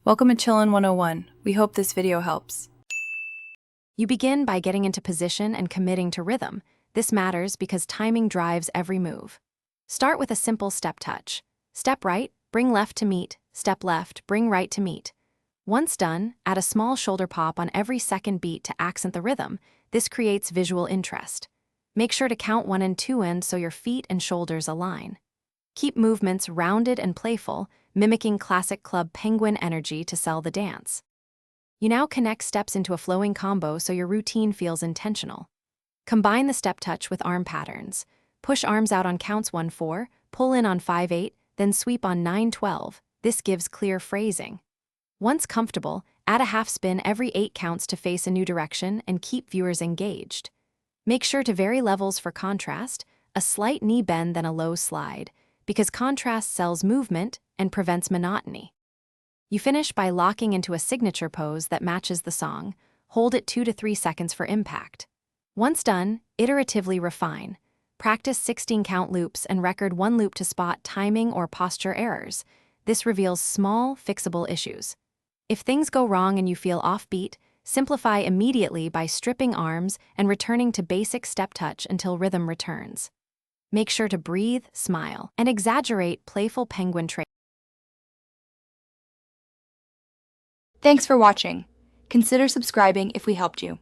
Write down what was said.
Welcome to Chillin' 101. We hope this video helps. You begin by getting into position and committing to rhythm. This matters because timing drives every move. Start with a simple step touch. Step right, bring left to meet. Step left, bring right to meet. Once done, add a small shoulder pop on every second beat to accent the rhythm. This creates visual interest. Make sure to count 1 and 2 ends so your feet and shoulders align. Keep movements rounded and playful, mimicking classic club penguin energy to sell the dance. You now connect steps into a flowing combo so your routine feels intentional. Combine the step touch with arm patterns. Push arms out on counts 1-4, pull in on 5-8, then sweep on 9-12. This gives clear phrasing. Once comfortable, add a half spin every 8 counts to face a new direction and keep viewers engaged. Make sure to vary levels for contrast, a slight knee bend then a low slide, because contrast sells movement and prevents monotony. You finish by locking into a signature pose that matches the song. Hold it 2 to 3 seconds for impact. Once done, iteratively refine. Practice 16-count loops and record 1 loop to spot timing or posture errors. This reveals small, fixable issues. If things go wrong and you feel offbeat, simplify immediately by stripping arms and returning to basic step touch until rhythm returns. Make sure to breathe, smile, and exaggerate playful penguin traits. Thanks for watching. Consider subscribing if we helped you.